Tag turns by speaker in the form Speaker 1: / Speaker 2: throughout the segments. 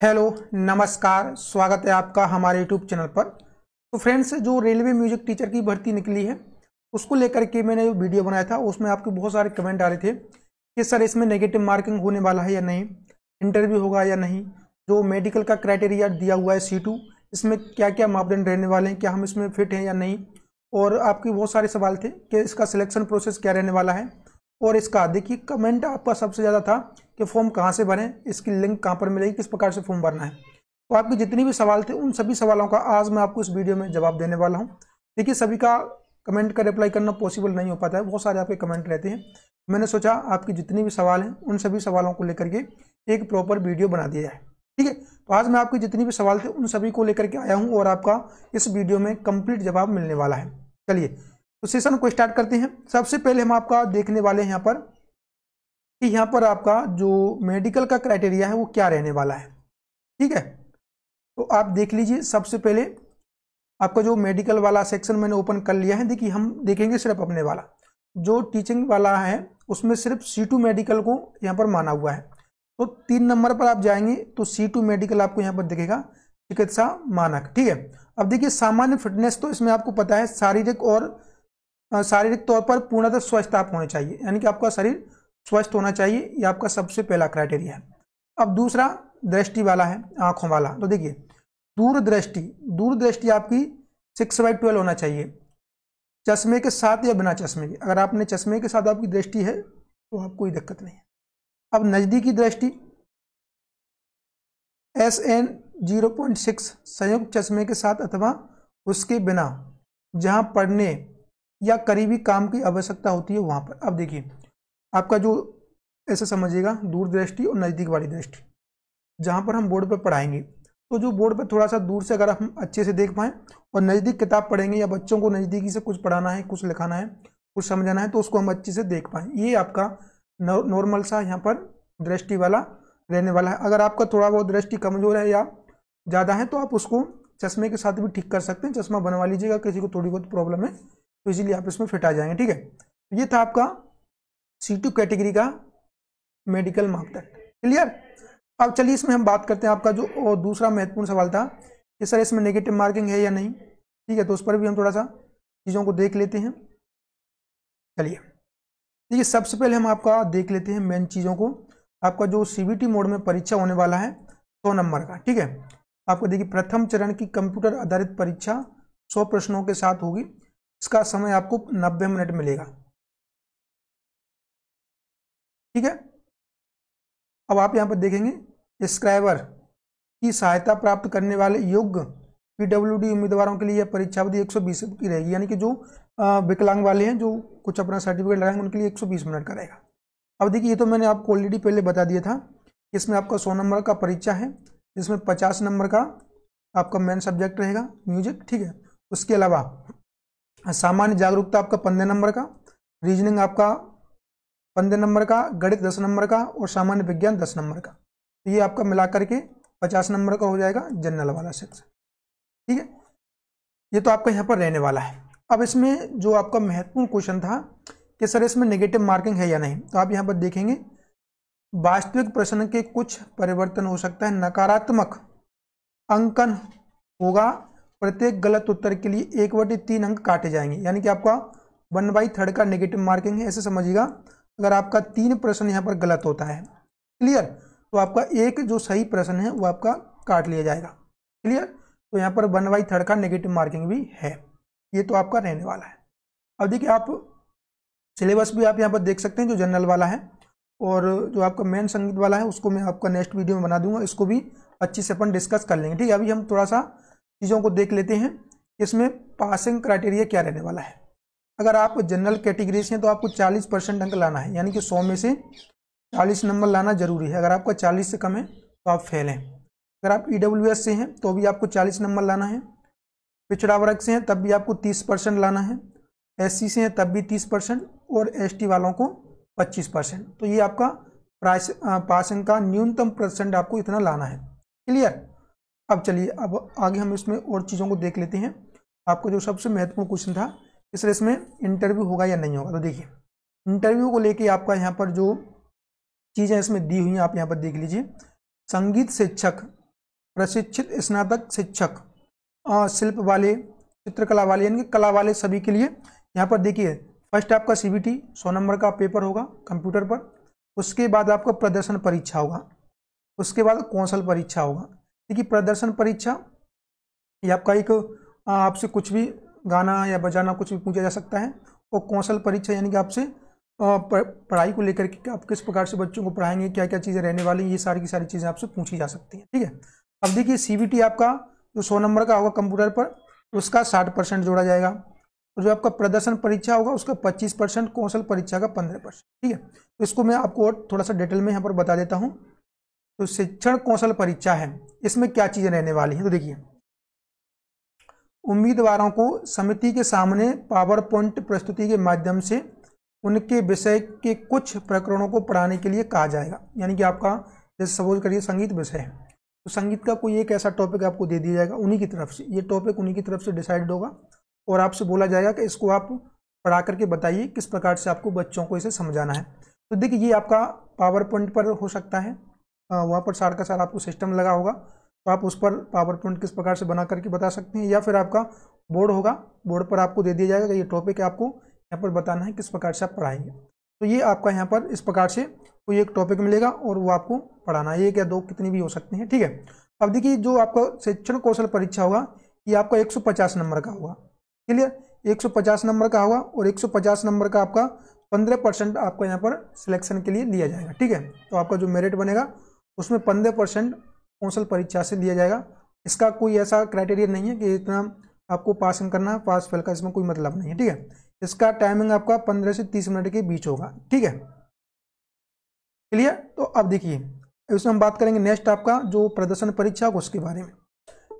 Speaker 1: Hello, नमस्कार। स्वागत है आपका हमारे यूट्यूब चैनल पर। तो फ्रेंड्स, जो रेलवे म्यूजिक टीचर की भर्ती निकली है उसको लेकर के मैंने जो वीडियो बनाया था उसमें आपके बहुत सारे कमेंट आ रहे थे कि सर इसमें नेगेटिव मार्किंग होने वाला है या नहीं, इंटरव्यू होगा या नहीं, जो मेडिकल का क्राइटेरिया दिया हुआ है C2 इसमें क्या क्या मापदंड रहने वाले हैं, क्या हम इसमें फिट हैं या नहीं। और आपके बहुत सारे सवाल थे कि इसका सिलेक्शन प्रोसेस क्या रहने वाला है। और इसका देखिए कमेंट आपका सबसे ज़्यादा था कि फॉर्म कहाँ से भरें, इसकी लिंक कहाँ पर मिलेगी, किस प्रकार से फॉर्म भरना है। तो आपके जितने भी सवाल थे उन सभी सवालों का आज मैं आपको इस वीडियो में जवाब देने वाला हूँ। देखिए सभी का कमेंट का रिप्लाई करना पॉसिबल नहीं हो पाता है, बहुत सारे आपके कमेंट रहते हैं। मैंने सोचा आपके जितने भी सवाल हैं उन सभी सवालों को लेकर के एक प्रॉपर वीडियो बना दिया है। ठीक है, तो आज मैं आपके जितने भी सवाल थे उन सभी को लेकर के आया हूँ और आपका इस वीडियो में कंप्लीट जवाब मिलने वाला है। चलिए तो सेशन को स्टार्ट करते हैं। सबसे पहले हम आपका देखने वाले हैं यहाँ पर कि यहाँ पर आपका जो मेडिकल का क्राइटेरिया है वो क्या रहने वाला है। ठीक है, तो आप देख लीजिए। सबसे पहले आपका जो मेडिकल वाला सेक्शन मैंने ओपन कर लिया है। देखिए हम देखेंगे सिर्फ अपने वाला जो टीचिंग वाला है उसमें सिर्फ C2 मेडिकल को यहाँ पर माना हुआ है। तो 3 नंबर पर आप जाएंगे तो C2 मेडिकल आपको यहाँ पर दिखेगा, चिकित्सा मानक। ठीक है, अब देखिए सामान्य फिटनेस तो इसमें आपको पता है शारीरिक तौर पर पूर्णतः स्वस्थ आप होने चाहिए, यानी कि आपका शरीर स्वस्थ होना चाहिए। ये आपका सबसे पहला क्राइटेरिया है। अब दूसरा दृष्टि वाला है, आंखों वाला। तो देखिए दूरदृष्टि आपकी 6/12 होना चाहिए, चश्मे के साथ या बिना चश्मे के। अगर आपने चश्मे के साथ आपकी दृष्टि है तो आपको कोई दिक्कत नहीं है। अब नजदीकी दृष्टि SN 0.6 संयुक्त चश्मे के साथ अथवा उसके बिना, जहां पढ़ने या करीबी काम की आवश्यकता होती है वहां पर। अब देखिए आपका जो ऐसे समझिएगा दूरदृष्टि और नज़दीक वाली दृष्टि, जहाँ पर हम बोर्ड पर पढ़ाएंगे तो जो बोर्ड पर थोड़ा सा दूर से अगर हम अच्छे से देख पाएँ और नज़दीक किताब पढ़ेंगे या बच्चों को नज़दीकी से कुछ पढ़ाना है, कुछ लिखाना है, कुछ समझाना है तो उसको हम अच्छे से देख पाएँ। ये आपका नॉर्मल सा यहाँ पर दृष्टि वाला रहने वाला है। अगर आपका थोड़ा बहुत दृष्टि कमज़ोर है या ज़्यादा है तो आप उसको चश्मे के साथ भी ठीक कर सकते हैं, चश्मा बनवा लीजिएगा। किसी को थोड़ी बहुत प्रॉब्लम है तो इसीलिए आप इसमें फिट आ जाएंगे। ठीक है, ये था आपका C2 कैटेगरी का मेडिकल मापदंड। क्लियर। अब चलिए इसमें हम बात करते हैं आपका जो दूसरा महत्वपूर्ण सवाल था कि सर इसमें नेगेटिव मार्किंग है या नहीं। ठीक है, तो उस पर भी हम थोड़ा सा चीज़ों को देख लेते हैं। चलिए देखिए सबसे पहले हम आपका देख लेते हैं मेन चीज़ों को। आपका जो CBT मोड में परीक्षा होने वाला है 100 नंबर का। ठीक है, आपको देखिए प्रथम चरण की कंप्यूटर आधारित परीक्षा 100 प्रश्नों के साथ होगी। इसका समय आपको 90 मिनट मिलेगा। ठीक है, अब आप यहाँ पर देखेंगे स्क्राइबर की सहायता प्राप्त करने वाले योग्य PWD उम्मीदवारों के लिए यह परीक्षा अवधि 120 की रहेगी, यानी कि जो विकलांग वाले हैं जो कुछ अपना सर्टिफिकेट लगाएंगे उनके लिए 120 मिनट का रहेगा। अब देखिए ये तो मैंने आपको ऑलरेडी पहले बता दिया था। इसमें आपका 100 नंबर का परीक्षा है, जिसमें 50 नंबर का आपका मेन सब्जेक्ट रहेगा म्यूजिक। ठीक है, उसके अलावा सामान्य जागरूकता आपका 15 नंबर का, रीजनिंग आपका 15 नंबर का, गणित 10 नंबर का और सामान्य विज्ञान 10 नंबर का। तो ये आपका मिला करके 50 नंबर का हो जाएगा जनरल वाला सेक्शन। ठीक है, ये तो आपका यहाँ पर रहने वाला है। अब इसमें जो आपका महत्वपूर्ण क्वेश्चन था कि सर इसमें नेगेटिव मार्किंग है या नहीं, तो आप यहाँ पर देखेंगे वास्तविक प्रश्न के कुछ परिवर्तन हो सकता है, नकारात्मक अंकन होगा, प्रत्येक गलत उत्तर के लिए 1/3 अंक काटे जाएंगे, यानी कि आपका 1/3 का नेगेटिव मार्किंग है। ऐसे समझिएगा अगर आपका 3 प्रश्न यहाँ पर गलत होता है, क्लियर, तो आपका एक जो सही प्रश्न है वो आपका काट लिया जाएगा। क्लियर, तो यहाँ पर 1/3 का नेगेटिव मार्किंग भी है। ये तो आपका रहने वाला है। अब देखिए आप सिलेबस भी आप यहाँ पर देख सकते हैं जो जनरल वाला है, और जो आपका मेन संगीत वाला है उसको मैं आपका नेक्स्ट वीडियो में बना दूंगा, इसको भी अच्छी से अपन डिस्कस कर लेंगे। ठीक है, अभी हम थोड़ा सा चीज़ों को देख लेते हैं। इसमें पासिंग क्राइटेरिया क्या रहने वाला है। अगर आप जनरल कैटेगरी से हैं तो आपको 40% अंक लाना है, यानी कि 100 में से 40 नंबर लाना जरूरी है। अगर आपका 40 से कम है तो आप फेल हैं। अगर आप EWS से हैं तो भी आपको 40 नंबर लाना है, पिछड़ा वर्ग से हैं तब भी आपको 30% लाना है, SC से हैं तब भी 30% और ST वालों को 25%। तो ये आपका पासिंग का न्यूनतम % आपको इतना लाना है। क्लियर। अब चलिए अब आगे हम इसमें और चीज़ों को देख लेते हैं। आपको जो सबसे महत्वपूर्ण क्वेश्चन था इस तरह इसमें इंटरव्यू होगा या नहीं होगा। तो देखिए इंटरव्यू को लेके आपका यहाँ पर जो चीज़ें इसमें दी हुई हैं आप यहाँ पर देख लीजिए। संगीत शिक्षक प्रशिक्षित स्नातक शिक्षक शिल्प वाले, चित्रकला वाले, यानी कि कला वाले सभी के लिए यहाँ पर देखिए फर्स्ट आपका CBT 100 नंबर का पेपर होगा कंप्यूटर पर, उसके बाद आपका प्रदर्शन परीक्षा होगा, उसके बाद कौशल परीक्षा होगा। देखिए प्रदर्शन परीक्षा ये आपका एक आपसे कुछ भी गाना या बजाना कुछ भी पूछा जा सकता है, और कौशल परीक्षा यानी कि आपसे पढ़ाई को लेकर के आप किस प्रकार से बच्चों को पढ़ाएंगे, क्या क्या चीज़ें रहने वाली, ये सारी की सारी चीज़ें आपसे पूछी जा सकती हैं। ठीक है, अब देखिए CBT आपका जो 100 नंबर का होगा कंप्यूटर पर, उसका 60% जोड़ा जाएगा, और जो आपका प्रदर्शन परीक्षा होगा उसका 25%, कौशल परीक्षा का 15%। ठीक है, तो इसको मैं आपको और थोड़ा सा डिटेल में यहाँ पर बता देता हूँ। तो शिक्षण कौशल परीक्षा है, इसमें क्या चीज़ें रहने वाली हैं, तो देखिए उम्मीदवारों को समिति के सामने पावर पॉइंट प्रस्तुति के माध्यम से उनके विषय के कुछ प्रकरणों को पढ़ाने के लिए कहा जाएगा। यानी कि आपका जैसे सपोज करिए संगीत विषय है, तो संगीत का कोई एक ऐसा टॉपिक आपको दे दिया जाएगा उन्हीं की तरफ से, ये टॉपिक उन्हीं की तरफ से डिसाइड होगा, और आपसे बोला जाएगा कि इसको आप पढ़ा करके बताइए किस प्रकार से आपको बच्चों को इसे समझाना है। तो देखिए ये आपका पावर पॉइंट पर हो सकता है, वहाँ पर सारा का सारा आपको सिस्टम लगा होगा, तो आप उस पर पावर पॉइंट किस प्रकार से बना करके बता सकते हैं, या फिर आपका बोर्ड होगा, बोर्ड पर आपको दे दिया जाएगा कि ये टॉपिक है, आपको यहाँ पर बताना है किस प्रकार से आप पढ़ाएंगे। तो ये आपका यहाँ पर इस प्रकार से कोई एक टॉपिक मिलेगा और वो आपको पढ़ाना है, एक या दो कितनी भी हो सकती हैं। ठीक है, अब देखिए जो आपका शिक्षण कौशल परीक्षा होगा ये आपका 150 नंबर का होगा। क्लियर, 150 नंबर का होगा, और 150 नंबर का आपका 15% आपका यहाँ पर सिलेक्शन के लिए लिया जाएगा। ठीक है, तो आपका जो मेरिट बनेगा उसमें 15% कौशल परीक्षा से लिया जाएगा। इसका कोई ऐसा क्राइटेरिया नहीं है कि इतना आपको पास करना है, पास फेल का इसमें कोई मतलब नहीं है। ठीक है, इसका टाइमिंग आपका 15 से 30 मिनट के बीच होगा। ठीक है, क्लियर। तो अब देखिए इसमें हम बात करेंगे नेक्स्ट आपका जो प्रदर्शन परीक्षा होगा उसके बारे में।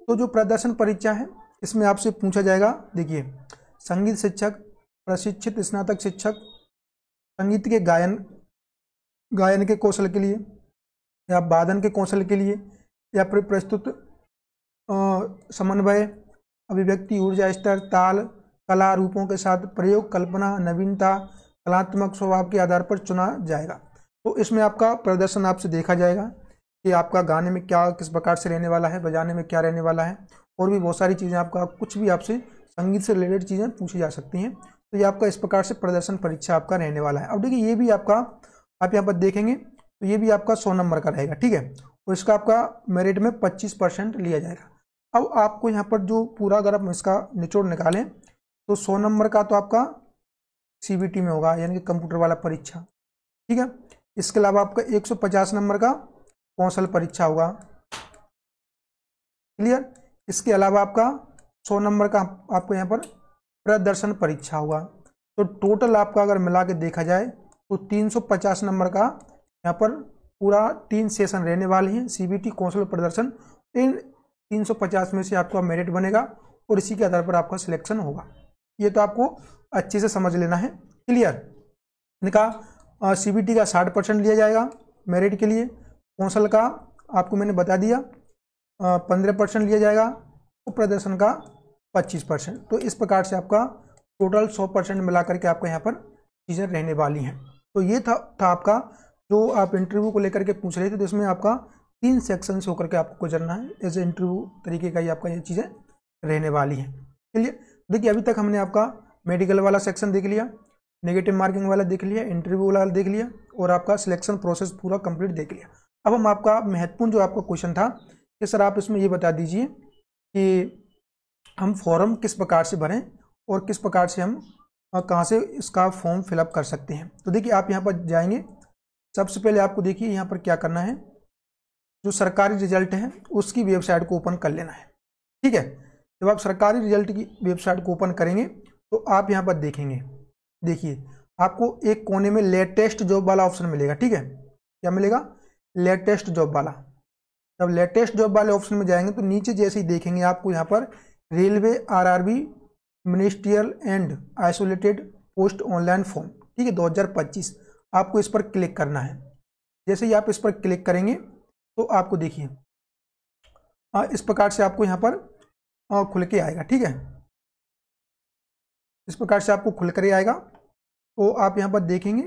Speaker 1: तो जो प्रदर्शन परीक्षा है इसमें आपसे पूछा जाएगा, देखिए संगीत शिक्षक, प्रशिक्षित स्नातक शिक्षक, संगीत के गायन के कौशल के लिए, या वादन के कौशल के लिए, या फिर प्रस्तुत समन्वय, अभिव्यक्ति, ऊर्जा स्तर, ताल, कला रूपों के साथ प्रयोग, कल्पना, नवीनता, कलात्मक स्वभाव के आधार पर चुना जाएगा। तो इसमें आपका प्रदर्शन आपसे देखा जाएगा कि आपका गाने में क्या किस प्रकार से रहने वाला है, बजाने में क्या रहने वाला है, और भी बहुत सारी चीज़ें आपका कुछ भी आपसे संगीत से रिलेटेड चीज़ें पूछी जा सकती हैं। तो ये आपका इस प्रकार से प्रदर्शन परीक्षा आपका रहने वाला है। अब देखिए ये भी आपका आप यहाँ पर देखेंगे तो ये भी आपका 100 नंबर का रहेगा। ठीक है, और इसका आपका मेरिट में 25% लिया जाएगा। अब आपको यहाँ पर जो पूरा अगर आप इसका निचोड़ निकालें तो 100 नंबर का तो आपका CBT में होगा, यानी कि कंप्यूटर वाला परीक्षा। ठीक है, इसके अलावा आपका 150 नंबर का कौशल परीक्षा होगा। क्लियर, इसके अलावा आपका 100 नंबर का आपको यहाँ पर प्रदर्शन परीक्षा होगा। तो टोटल आपका अगर मिला के देखा जाए तो 350 नंबर का यहाँ पर पूरा 3 सेशन रहने वाले हैं, CBT, कौशल, प्रदर्शन। इन 350 में से आपका मेरिट बनेगा और इसी के आधार पर आपका सिलेक्शन होगा। ये तो आपको अच्छे से समझ लेना है। क्लियर, इनका CBT का 60% लिया जाएगा मेरिट के लिए, कौशल का आपको मैंने बता दिया 15% लिया जाएगा, और प्रदर्शन का 25%। तो इस प्रकार से आपका टोटल 100% मिला करके आपका यहाँ पर चीज़ें रहने वाली हैं। तो ये था आपका जो आप इंटरव्यू को लेकर के पूछ रहे थे, तो इसमें आपका 3 सेक्शन से होकर के आपको गुजरना है। एज ए इंटरव्यू तरीके का ही आपका ये चीज़ें रहने वाली हैं। चलिए देखिए अभी तक हमने आपका मेडिकल वाला सेक्शन देख लिया, नेगेटिव मार्किंग वाला देख लिया, इंटरव्यू वाला देख लिया, और आपका सिलेक्शन प्रोसेस पूरा कंप्लीट देख लिया। अब हम आपका महत्वपूर्ण जो आपका क्वेश्चन था कि सर आप इसमें ये बता दीजिए कि हम फॉर्म किस प्रकार से भरें और किस प्रकार से हम कहाँ से इसका फॉर्म फिलअप कर सकते हैं। तो देखिए आप यहाँ पर जाएंगे, सबसे पहले आपको देखिए यहाँ पर क्या करना है, जो सरकारी रिजल्ट है उसकी वेबसाइट को ओपन कर लेना है। ठीक है, जब आप सरकारी रिजल्ट की वेबसाइट को ओपन करेंगे तो आप यहाँ पर देखेंगे, देखिए आपको एक कोने में लेटेस्ट जॉब वाला ऑप्शन मिलेगा। ठीक है, क्या मिलेगा, लेटेस्ट जॉब वाला। जब लेटेस्ट जॉब वाले ऑप्शन में जाएंगे तो नीचे जैसे ही देखेंगे आपको यहाँ पर railway, RRB, ministerial and isolated post online form, ठीक है, 2025, आपको इस पर क्लिक करना है। जैसे ही आप इस पर क्लिक करेंगे तो आपको देखिए इस प्रकार से आपको यहाँ पर खुल के आएगा। ठीक है, इस प्रकार से आपको खुल कर ही आएगा। तो आप यहाँ पर देखेंगे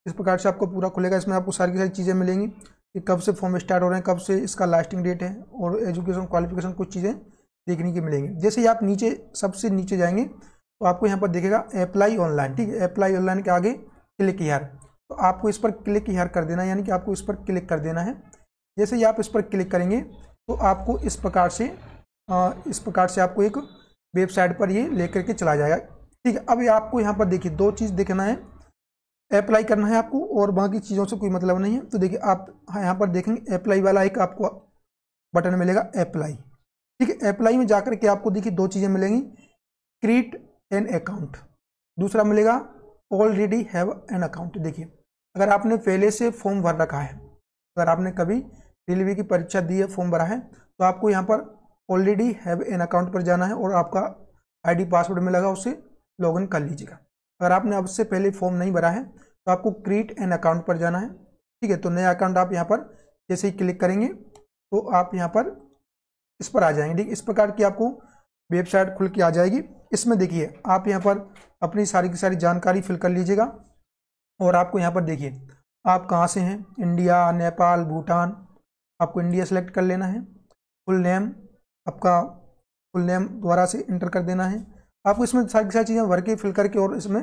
Speaker 1: इस प्रकार से आपको पूरा खुलेगा, इसमें आपको सारी की सारी चीज़ें मिलेंगी। कि कब से फॉर्म स्टार्ट हो रहे हैं, कब से इसका लास्टिंग डेट है, और एजुकेशन क्वालिफिकेशन कुछ चीज़ें देखने की मिलेंगी। जैसे ही आप नीचे सबसे नीचे जाएंगे तो आपको यहाँ पर दिखेगा अप्लाई ऑनलाइन, ठीक है। अप्लाई ऑनलाइन के आगे क्लिक हियर, तो आपको इस पर क्लिक हियर कर देना है, यानी कि आपको इस पर क्लिक कर देना है। जैसे ही आप इस पर क्लिक करेंगे तो आपको इस प्रकार से आपको एक वेबसाइट पर ये लेकर के चला जाएगा, ठीक है। अब आपको यहाँ पर देखिए दो चीज़ देखना है, अप्लाई करना है आपको, और बाकी चीज़ों से कोई मतलब नहीं है। तो देखिए आप यहाँ पर देखेंगे अप्लाई वाला एक आपको बटन मिलेगा अप्लाई, ठीक है। अप्लाई में जाकर के आपको देखिए दो चीज़ें मिलेंगी, क्रिएट एन अकाउंट, दूसरा मिलेगा ऑलरेडी हैव एन अकाउंट। देखिए अगर आपने पहले से फॉर्म भर रखा है, अगर आपने कभी रेलवे की परीक्षा दी है, फॉर्म भरा है, तो आपको यहाँ पर ऑलरेडी हैव एन अकाउंट पर जाना है और आपका आईडी पासवर्ड मिलेगा, उससे लॉगिन कर लीजिएगा। अगर आपने अब से पहले फॉर्म नहीं भरा है तो आपको क्रिएट एन अकाउंट पर जाना है, ठीक है। तो नया अकाउंट आप यहाँ पर जैसे ही क्लिक करेंगे तो आप यहाँ पर इस पर आ जाएंगे, ठीक। इस प्रकार की आपको वेबसाइट खुल के आ जाएगी। इसमें देखिए आप यहाँ पर अपनी सारी की सारी जानकारी फिल कर लीजिएगा, और आपको यहाँ पर देखिए आप कहाँ से हैं, इंडिया, नेपाल, भूटान, आपको इंडिया सेलेक्ट कर लेना है। फुल नेम, आपका फुल नेम दोबारा से इंटर कर देना है। आपको इसमें सारी की सारी चीज़ें भर के फिल करके, और इसमें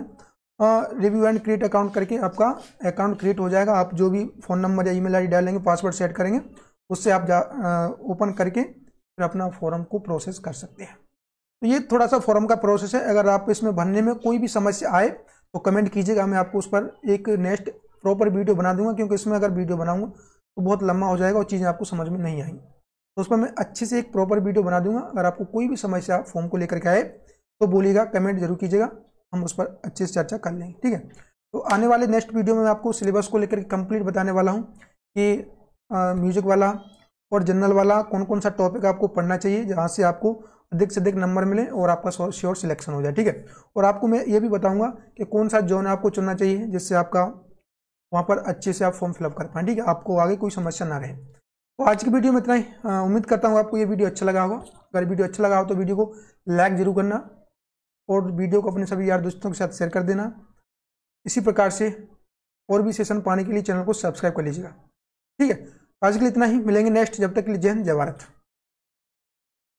Speaker 1: रिव्यू एंड क्रिएट अकाउंट करके आपका अकाउंट क्रिएट हो जाएगा। आप जो भी फ़ोन नंबर या ईमेल आईडी डालेंगे, पासवर्ड सेट करेंगे, उससे आप ओपन करके फिर अपना फॉर्म को प्रोसेस कर सकते हैं। तो ये थोड़ा सा फॉर्म का प्रोसेस है। अगर आप इसमें भरने में कोई भी समस्या आए तो कमेंट कीजिएगा, मैं आपको उस पर एक नेक्स्ट प्रॉपर वीडियो बना दूंगा, क्योंकि इसमें अगर वीडियो बनाऊंगा तो बहुत लंबा हो जाएगा और चीज़ें आपको समझ में नहीं आएंगी। तो उस पर मैं अच्छे से एक प्रॉपर वीडियो बना दूंगा। अगर आपको कोई भी समस्या फॉर्म को लेकर के आए तो बोलिएगा, कमेंट जरूर कीजिएगा, हम उस पर अच्छे से चर्चा कर लेंगे, ठीक है। तो आने वाले नेक्स्ट वीडियो में मैं आपको सिलेबस को लेकर कंप्लीट बताने वाला हूँ कि म्यूजिक वाला और जनरल वाला कौन कौन सा टॉपिक आपको पढ़ना चाहिए, जहाँ से आपको अधिक से अधिक नंबर मिले और आपका श्योर सिलेक्शन हो जाए, ठीक है। और आपको मैं ये भी बताऊंगा कि कौन सा जोन आपको चुनना चाहिए, जिससे आपका वहाँ पर अच्छे से आप फॉर्म फिलअप कर पाएँ, ठीक है, आपको आगे कोई समस्या ना रहे। तो आज की वीडियो में इतना ही। उम्मीद करता हूँ आपको ये वीडियो अच्छा लगा होगा। अगर वीडियो अच्छा लगा हो तो वीडियो को लाइक जरूर करना, और वीडियो को अपने सभी यार दोस्तों के साथ शेयर कर देना। इसी प्रकार से और भी सेशन पाने के लिए चैनल को सब्सक्राइब कर लीजिएगा, ठीक है। आज के लिए इतना ही, मिलेंगे नेक्स्ट। जब तक के लिए जय हिंद, जय भारत।